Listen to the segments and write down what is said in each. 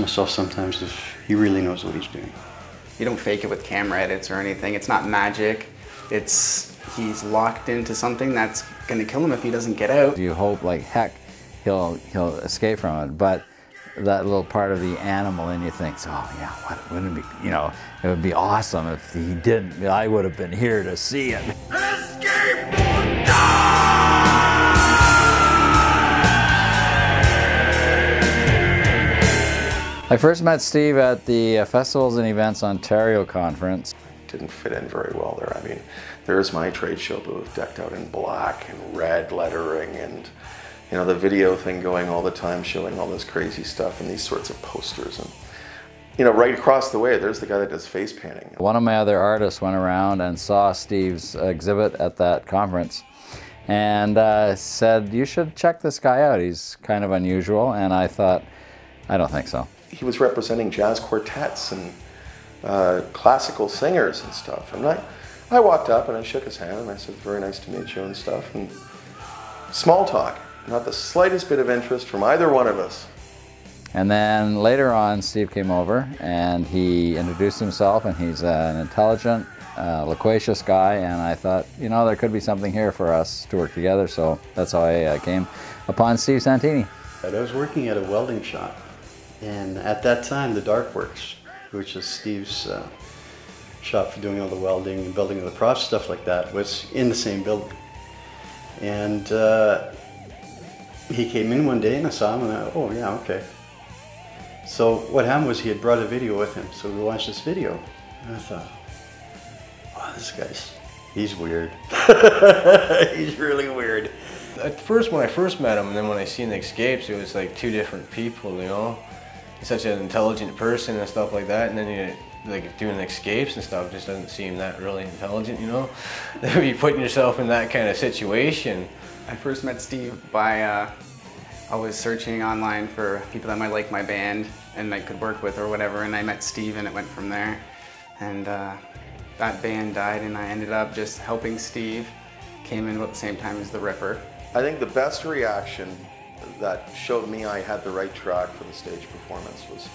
myself sometimes if he really knows what he's doing. You don't fake it with camera edits or anything. It's not magic. He's locked into something that's going to kill him if he doesn't get out. You hope like heck he'll escape from it, but that little part of the animal in you thinks, oh yeah, wouldn't it be, you know, it would be awesome if he didn't. I would have been here to see it. Escape or die! I first met Steve at the Festivals and Events Ontario conference. Didn't fit in very well there. I mean, there's my trade show booth decked out in black and red lettering, and you know, the video thing going all the time, showing all this crazy stuff and these sorts of posters. And you know, right across the way, there's the guy that does face painting. One of my other artists went around and saw Steve's exhibit at that conference and said, you should check this guy out. He's kind of unusual. And I thought, I don't think so. He was representing jazz quartets and classical singers and stuff. And I walked up and I shook his hand and I said, very nice to meet you and stuff. And small talk, not the slightest bit of interest from either one of us. And then later on, Steve came over and he introduced himself, and he's an intelligent, loquacious guy, and I thought, you know, there could be something here for us to work together, so that's how I came upon Steve Santini. I was working at a welding shop, and at that time the Dark Works, which is Steve's shop for doing all the welding and building of the props, stuff like that, was in the same building. And he came in one day and I saw him and I, oh yeah, okay. So what happened was he had brought a video with him, so we watched this video and I thought, wow, this guy's, he's weird. He's really weird. At first, when I first met him, and then when I seen the escapes, it was like two different people, you know? He's such an intelligent person and stuff like that, and then you like doing escapes and stuff just doesn't seem that really intelligent, you know? You're putting yourself in that kind of situation. I first met Steve by, I was searching online for people that might like my band and I could work with or whatever, and I met Steve and it went from there. And that band died and I ended up just helping Steve. Came in about the same time as the Ripper. I think the best reaction that showed me I had the right track for the stage performance was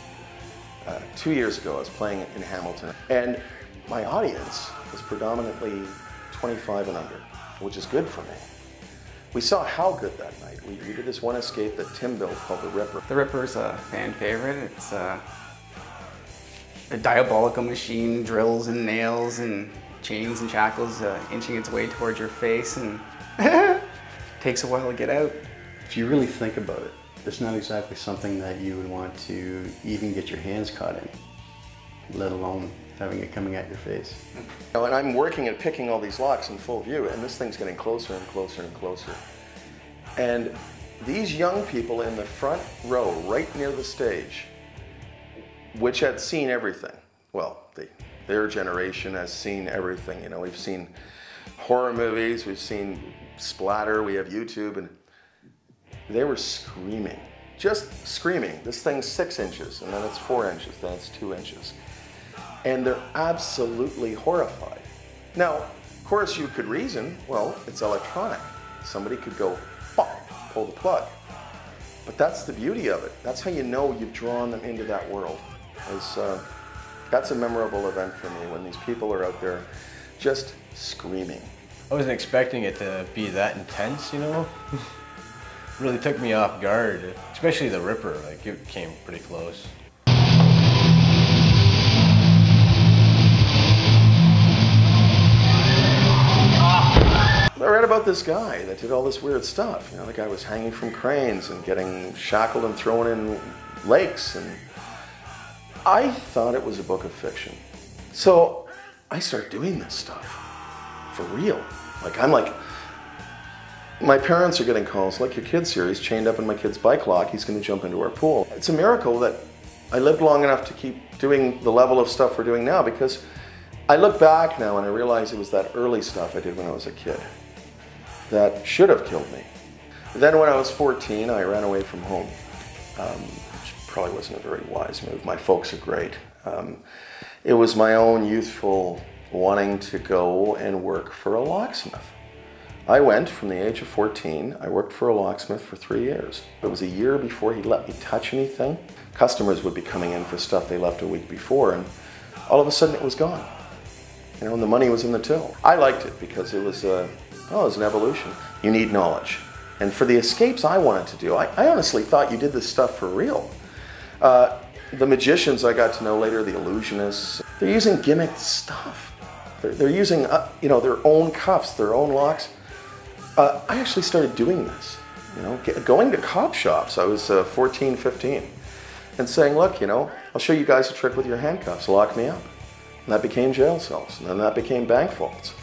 2 years ago. I was playing in Hamilton, and my audience was predominantly 25 and under, which is good for me. We saw how good that night. We did this one escape that Tim built called the Ripper. The Ripper's a fan favorite. It's a diabolical machine, drills and nails and chains and shackles inching its way towards your face, and takes a while to get out. If you really think about it, it's not exactly something that you would want to even get your hands caught in, let alone having it coming at your face. And I'm working at picking all these locks in full view, and this thing's getting closer and closer and closer. And these young people in the front row, right near the stage, which had seen everything. Well, their generation has seen everything. You know, we've seen horror movies, we've seen splatter, we have YouTube, and they were screaming, just screaming. This thing's 6 inches, and then it's 4 inches, then it's 2 inches. And they're absolutely horrified. Now, of course, you could reason, well, it's electronic. Somebody could go, pop, pull the plug. But that's the beauty of it. That's how you know you've drawn them into that world. That's a memorable event for me, when these people are out there just screaming. I wasn't expecting it to be that intense, you know? Really took me off guard, especially the Ripper. Like, it came pretty close. I read about this guy that did all this weird stuff. You know, the guy was hanging from cranes and getting shackled and thrown in lakes, and I thought it was a book of fiction. So I started doing this stuff for real. I'm like, my parents are getting calls, like, your kid's here, he's chained up in my kid's bike lock, he's going to jump into our pool. It's a miracle that I lived long enough to keep doing the level of stuff we're doing now, because I look back now and I realize it was that early stuff I did when I was a kid that should have killed me. Then when I was 14, I ran away from home, which probably wasn't a very wise move. My folks are great. It was my own youthful wanting to go and work for a locksmith. I went from the age of 14, I worked for a locksmith for 3 years. It was a year before he let me touch anything. Customers would be coming in for stuff they left a week before, and all of a sudden it was gone. You know, and the money was in the till. I liked it because it was, it was an evolution. You need knowledge. And for the escapes I wanted to do, I honestly thought you did this stuff for real. The magicians I got to know later, the illusionists, they're using gimmicked stuff. They're using, you know, their own cuffs, their own locks. I actually started doing this, you know, going to cop shops. I was 14, 15, and saying, look, you know, I'll show you guys a trick with your handcuffs, lock me up. And that became jail cells, and then that became bank vaults.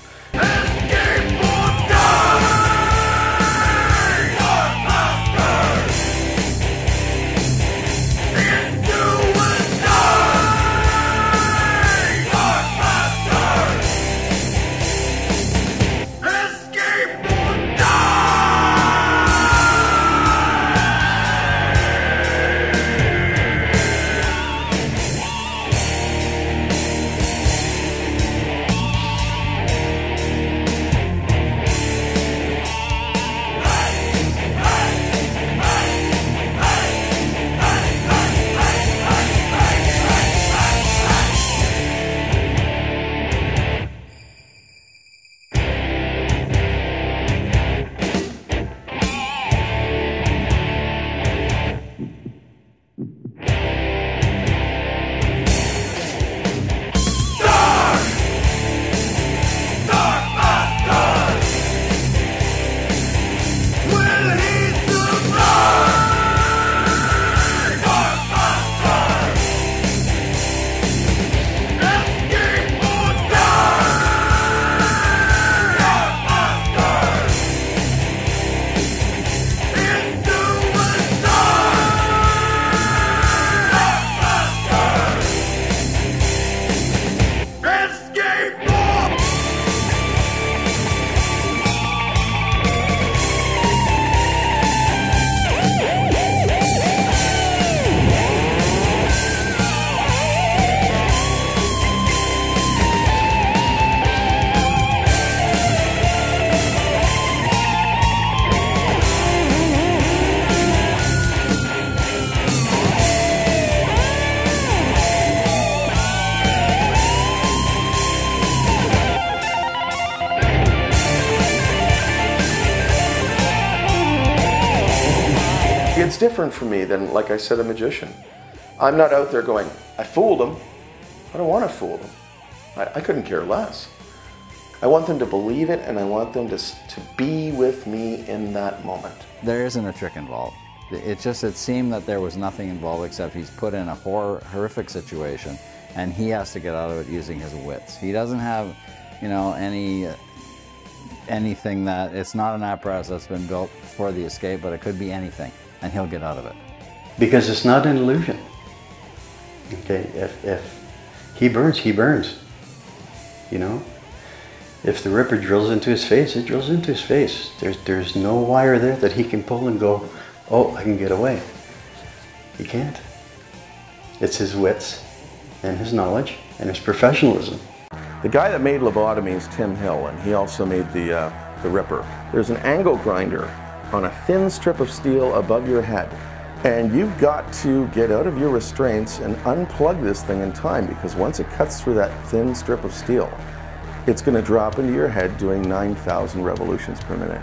It's different for me than, like I said, a magician. I'm not out there going, I fooled them. I don't want to fool them. I couldn't care less. I want them to believe it, and I want them to be with me in that moment. There isn't a trick involved. It seemed that there was nothing involved except he's put in a horrific situation, and he has to get out of it using his wits. He doesn't have, you know, anything that, it's not an apparatus that's been built for the escape, but it could be anything, and he'll get out of it. Because it's not an illusion. Okay, if he burns, he burns. You know? If the Ripper drills into his face, it drills into his face. There's no wire there that he can pull and go, oh, I can get away. He can't. It's his wits and his knowledge and his professionalism. The guy that made lobotomy is Tim Hill, and he also made the Ripper. There's an angle grinder on a thin strip of steel above your head. And you've got to get out of your restraints and unplug this thing in time, because once it cuts through that thin strip of steel, it's going to drop into your head doing 9,000 revolutions per minute.